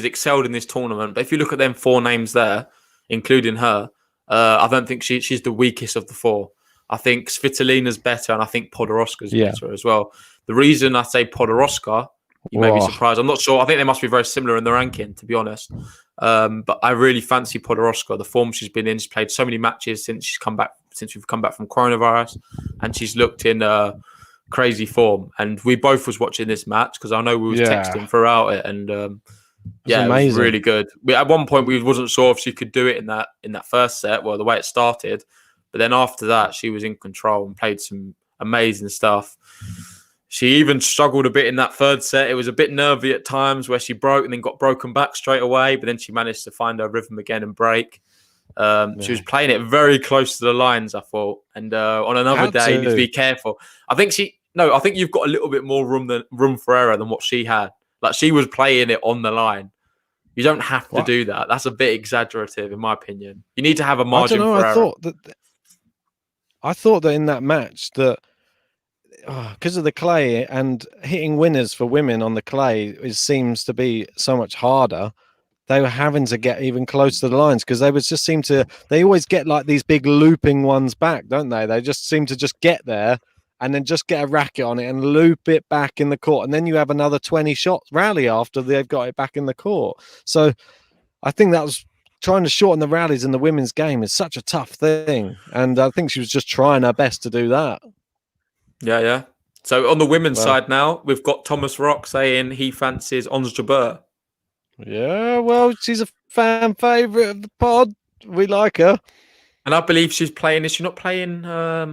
excelled in this tournament. But if you look at them 4 names there, including her, I don't think she's the weakest of the 4. I think Svitolina's better, and I think Podoroska's better as well. The reason I say Podoroska, you may be surprised. I'm not sure. I think they must be very similar in the ranking, to be honest. But I really fancy Podoroska. The form she's been in, she's played so many matches since we've come back from coronavirus, and she's looked in crazy form. And we both was watching this match because I know we was texting throughout it, and it was really good. At one point we wasn't sure if she could do it in that first set, well, the way it started, but then after that she was in control and played some amazing stuff. She even struggled a bit in that third set. It was a bit nervy at times where she broke and then got broken back straight away, but then she managed to find her rhythm again and break. She was playing it very close to the lines, I thought. And on another day, you need to be careful. I think you've got a little bit more room for error than what she had. Like, she was playing it on the line. You don't have to do that. That's a bit exaggerative, in my opinion. You need to have a margin for error. I thought that in that match that because of the clay and hitting winners for women on the clay, it seems to be so much harder. They were having to get even close to the lines because they always get like these big looping ones back, don't they? They just seem to just get there and then just get a racket on it and loop it back in the court. And then you have another 20 shot rally after they've got it back in the court. So I think that was trying to shorten the rallies in the women's game is such a tough thing. And I think she was just trying her best to do that. Yeah. So on the women's side now, we've got Thomas Rock saying he fancies Ons Jabeur. Yeah, well, she's a fan favourite of the pod. We like her. And I believe she's playing. Is she not playing?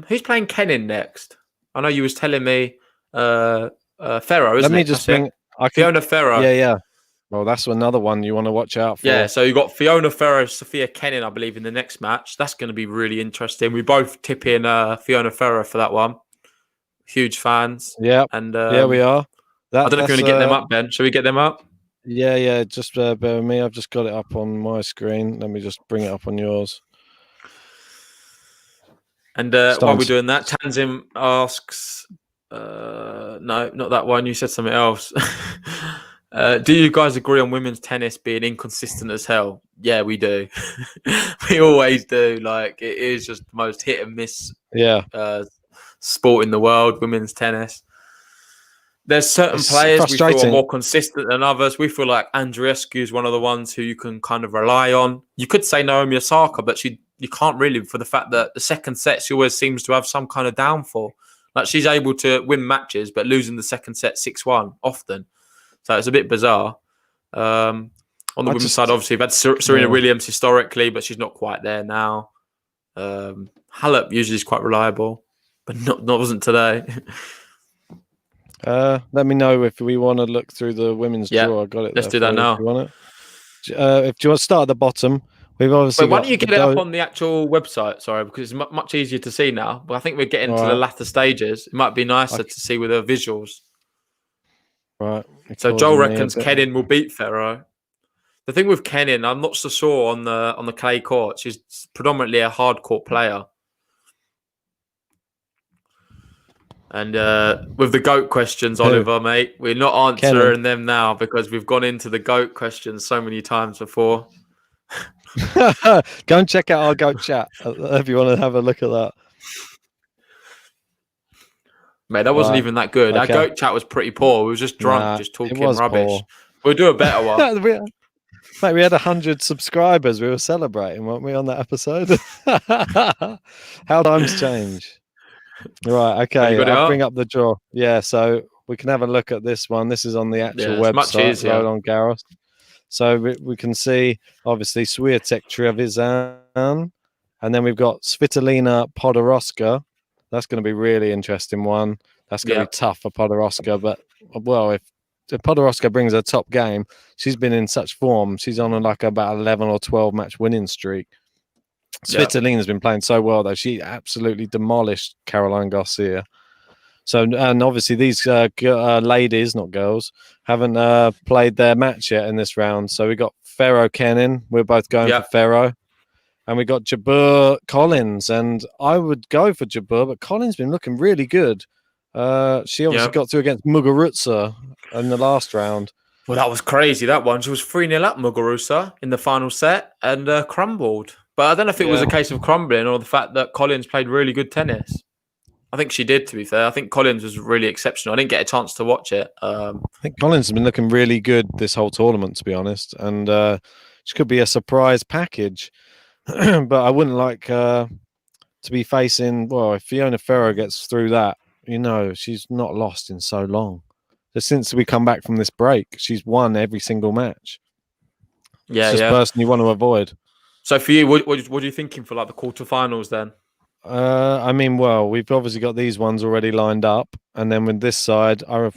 Who's playing Kenin next? I know you was telling me Ferro, isn't it? Let me just bring... Fiona Ferro. Yeah. Well, that's another one you want to watch out for. Yeah, so you got Fiona Ferro, Sophia Kenin, I believe, in the next match. That's going to be really interesting. We both tip in Fiona Ferro for that one. Huge fans. Yeah, and we are. I don't know if you're going to get them up, Ben. Shall we get them up? Yeah. Just bear with me. I've just got it up on my screen. Let me just bring it up on yours. And while we're doing that, Tanzim asks, no, not that one. You said something else. Do you guys agree on women's tennis being inconsistent as hell? Yeah, we do. We always do. Like, it is just the most hit and miss sport in the world, women's tennis. There's certain players we feel are more consistent than others. We feel like Andreescu is one of the ones who you can kind of rely on. You could say Naomi Osaka, but you can't really, for the fact that the second set, she always seems to have some kind of downfall. Like, she's able to win matches, but losing the second set 6-1 often. So it's a bit bizarre. On the women's side, obviously, we've had Serena Williams historically, but she's not quite there now. Halep usually is quite reliable, but not wasn't today. Let me know if we want to look through the women's draw. I got it. Let's do that now. If you want it. If you want to start at the bottom, we've obviously. Why don't you get it up on the actual website? Sorry, because it's much easier to see now. But I think we're getting to the latter stages. It might be nicer to see with the visuals. Right. So Joel reckons Kenin will beat Ferro. The thing with Kenin, I'm not so sure on the clay court. She's predominantly a hard court player. And with the GOAT questions, Oliver, mate, we're not answering them now because we've gone into the GOAT questions so many times before. Go and check out our GOAT chat if you want to have a look at that. Mate, that wasn't Right. even that good. Our Okay. goat chat was pretty poor. We were just drunk, just It talking was rubbish. poor. We'll do a better one. Mate, we had 100 subscribers. We were celebrating, weren't we, on that episode? How times change. Right, okay. got it I'll up? bring up the draw. Yeah, so we can have a look at this one. This is on the actual it's much website, easier. Roland Garros. So we can see, obviously, Swiatek Trevisan, and then we've got Svitolina Podoroska. That's going to be a really interesting one. That's going to be tough for Podoroska, but, well, if Podoroska brings her top game, she's been in such form. She's on like about 11 or 12 match winning streak. Svitolina's been playing so well, though. She absolutely demolished Caroline Garcia. So, and obviously these ladies, not girls, haven't played their match yet in this round. So we got Ferro Kenin. We're both going for Ferro. And we got Jabeur Collins. And I would go for Jabeur, but Collins been looking really good. She obviously got through against Muguruza in the last round. Well, that was crazy, that one. She was 3-0 up Muguruza in the final set and crumbled. But I don't know if it was a case of crumbling or the fact that Collins played really good tennis. I think she did, to be fair. I think Collins was really exceptional. I didn't get a chance to watch it. I think Collins has been looking really good this whole tournament, to be honest. And she could be a surprise package. But I wouldn't like to be facing, well, if Fiona Ferro gets through that, you know, she's not lost in so long. So since we come back from this break, she's won every single match. Yeah, it's just a person you want to avoid. So for you, what are you thinking for like the quarterfinals then? I mean, well, we've obviously got these ones already lined up, and then with this side, I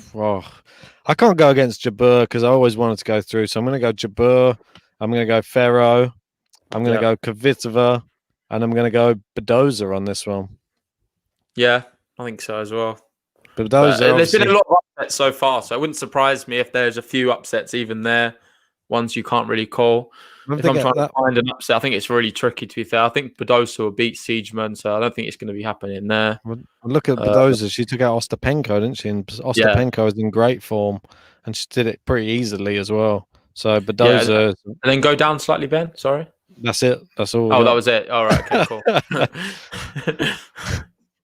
can't go against Jabeur because I always wanted to go through. So I'm going to go Jabeur. I'm going to go Ferro. I'm going to go Kvitova, and I'm going to go Badoza on this one. Yeah, I think so as well. Badoza, there's been a lot of upsets so far, so it wouldn't surprise me if there's a few upsets even there, ones you can't really call. If I'm trying to find an upset, I think it's really tricky, to be fair. I think Badoza will beat Siegemann, so I don't think it's going to be happening there. Well, look at Badoza. She took out Ostapenko, didn't she? And Ostapenko is in great form, and she did it pretty easily as well. So Badoza... and then go down slightly, Ben? Sorry? That's it. That's all. Oh, that was it. All right, okay, cool.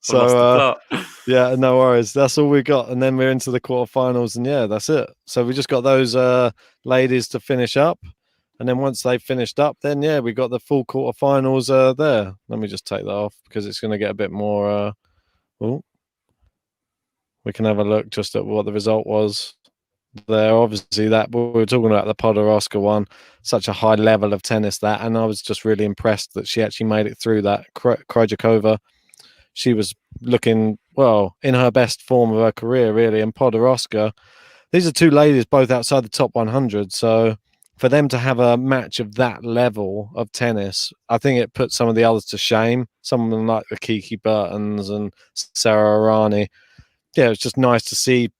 So, yeah, no worries. That's all we got. And then we're into the quarterfinals, and yeah, that's it. So we just got those ladies to finish up. And then once they've finished up, then yeah, we got the full quarterfinals there. Let me just take that off because it's going to get a bit more. We can have a look just at what the result was there. Obviously, that we were talking about the Podoroska one, such a high level of tennis that, and I was just really impressed that she actually made it through that. Krejcikova, she was looking well in her best form of her career, really. And Podoroska, these are two ladies both outside the top 100, so. For them to have a match of that level of tennis, I think it puts some of the others to shame. Some of them like the Kiki Burtons and Sarah Arani. Yeah, it's just nice to see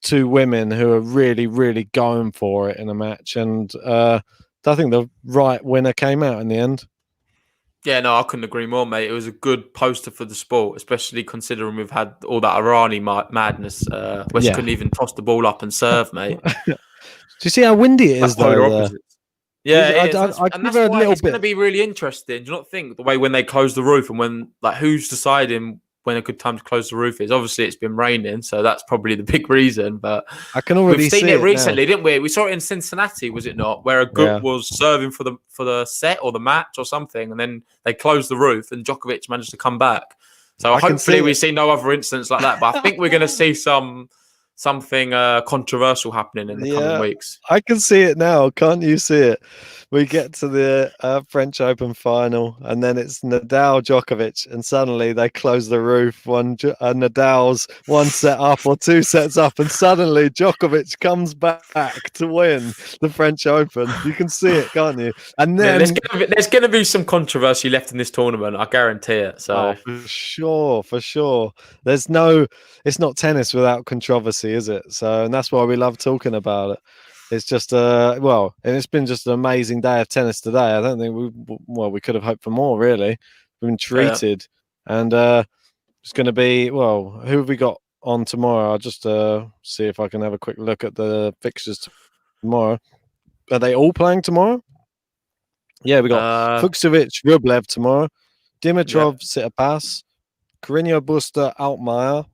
two women who are really, really going for it in a match. And I think the right winner came out in the end. Yeah, no, I couldn't agree more, mate. It was a good poster for the sport, especially considering we've had all that Arani madness where she couldn't even toss the ball up and serve, mate. Do you see how windy it is, though? Yeah, and that's why it's going to be really interesting. Do you not think the way when they close the roof and when, like, who's deciding when a good time to close the roof is? Obviously, it's been raining, so that's probably the big reason. But I can already we've seen see it recently, now. didn't we? We saw it in Cincinnati, was it not? Where a good was serving for the set or the match or something, and then they closed the roof, and Djokovic managed to come back. So hopefully we see no other incidents like that. But I think we're going to see something controversial happening in the coming weeks. I can see it now. Can't you see it? We get to the French Open final, and then it's Nadal Djokovic, and suddenly they close the roof. Nadal's one set up or two sets up, and suddenly Djokovic comes back to win the French Open. You can see it, can't you? And then there's going to be some controversy left in this tournament. I guarantee it. So for sure. It's not tennis without controversy, is it? So, and that's why we love talking about it. It's just and it's been just an amazing day of tennis today. I don't think we could have hoped for more, really. We've been treated, and it's going to be who have we got on tomorrow? I'll just see if I can have a quick look at the fixtures tomorrow. Are they all playing tomorrow? Yeah, we got Fuxkavich, Rublev tomorrow, Dimitrov, Tsitsipas, Carreño, Buster, Altmaier,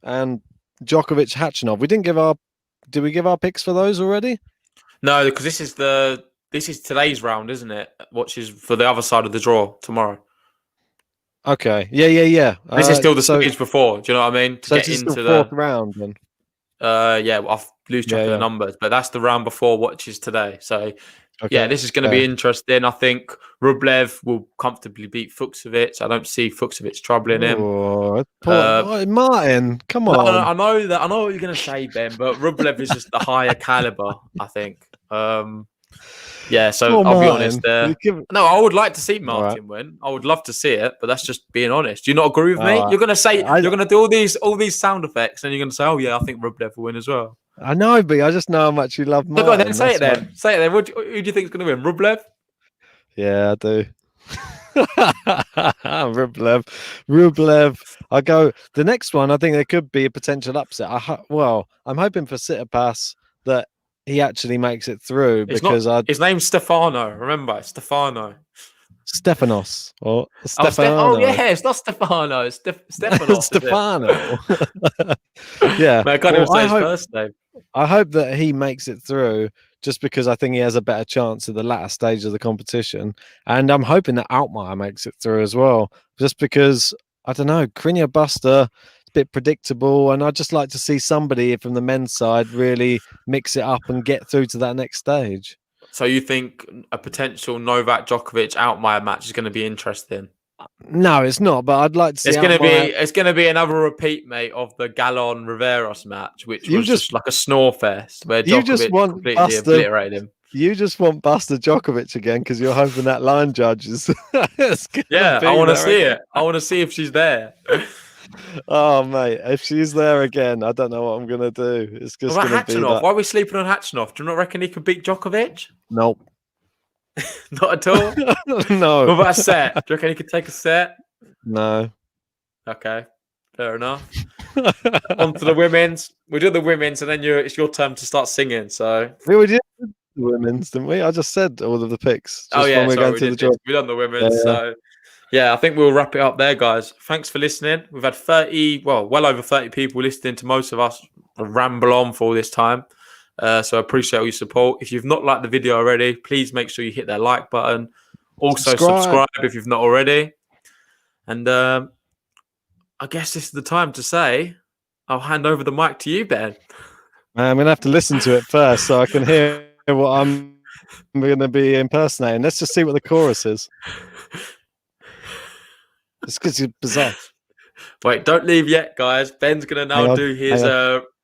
and Djokovic, Khachanov. Did we give our picks for those already? No, because this is today's round, isn't it? Which is for the other side of the draw tomorrow. Okay. Yeah. This is still the stage before. Do you know what I mean? To So get it's into the the fourth round then. yeah, I'll lose track of the numbers, but that's the round before which is today. So yeah, this is going to be interesting. I think Rublev will comfortably beat Fuxkavich. I don't see Fuxkavich troubling him. Martin, come on. I know that. I know what you're going to say, Ben, but Rublev is just the higher caliber, I think. Yeah, so I'll be honest there. No, I would like to see Martin win. I would love to see it, but that's just being honest. Do you not agree with me? You're going to say you're going to do all these sound effects, and you're going to say, "Oh yeah, I think Rublev will win as well." I know, but I just know how much you love Martin. Go on, then say it then. Say it then. Who do you think is going to win? Rublev? Yeah, I do. Rublev. I go the next one. I think there could be a potential upset. I'm hoping for Tsitsipas that he actually makes it through because his name's Stefano. Remember, Stefano. Stefanos or Stefano. It's not Stefano. It's Stefano. Stefano. Yeah, man, I can't even say his first name. I hope that he makes it through, just because I think he has a better chance at the latter stage of the competition, and I'm hoping that Altmaier makes it through as well, just because I don't know, Carreño Buster. Bit predictable, and I'd just like to see somebody from the men's side really mix it up and get through to that next stage. So you think a potential Novak Djokovic Altmaier match is going to be interesting? No, it's not. But I'd like to see. It's going to be another repeat, mate, of the Gallon Riveros match, which was just like a snore fest where Djokovic completely obliterated him. You just want Buster Djokovic again because you're hoping that line judge is. Yeah, I want to see it. I want to see if she's there. Oh mate, if she's there again, I don't know what I'm gonna do. It's just gonna be that. Why are we sleeping on Khachanov? Do you not reckon he could beat Djokovic? Nope. Not at all? No. What about a set? Do you reckon he could take a set? No. Okay, fair enough. On to the women's. We do the women's, and then it's your turn to start singing. So we did the women's, didn't we? I just said all of the picks. We've done the women's. Yeah. So yeah, I think we'll wrap it up there, guys. Thanks for listening. We've had well over 30 people listening to most of us ramble on for all this time. So I appreciate all your support. If you've not liked the video already, please make sure you hit that like button. Also, subscribe if you've not already. And I guess this is the time to say, I'll hand over the mic to you, Ben. I'm going to have to listen to it first so I can hear what I'm going to be impersonating. Let's just see what the chorus is. It's because you're bizarre. Wait, don't leave yet, guys. Ben's going to now do his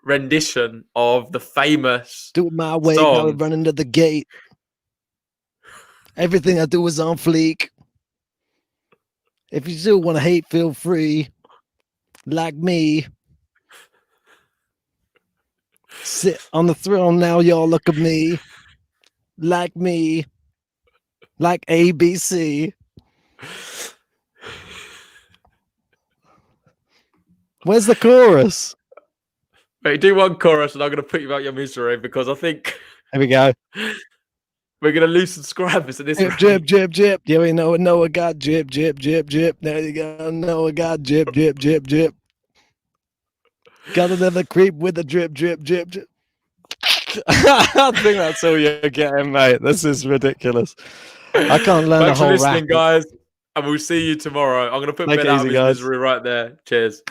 rendition of the famous Do it my way, now running to the gate. Everything I do is on fleek. If you still want to hate, feel free. Like me. Sit on the throne now, y'all look at me. Like me. Like ABC. Where's the chorus? Wait, do one chorus and I'm going to put you out your misery because I think... Here we go. We're going to lose subscribers at this rate. Jib, jib, jib. Yeah, we know I got jib, jib, jib, jib. There you go. No, I got jib, jib, jib, jib. Got another creep with a drip, drip, drip, drip. I think that's all you're getting, mate. This is ridiculous. I can't learn Thanks the whole for listening, rap. guys. And we'll see you tomorrow. I'm going to put Ben out of his misery right there. Cheers.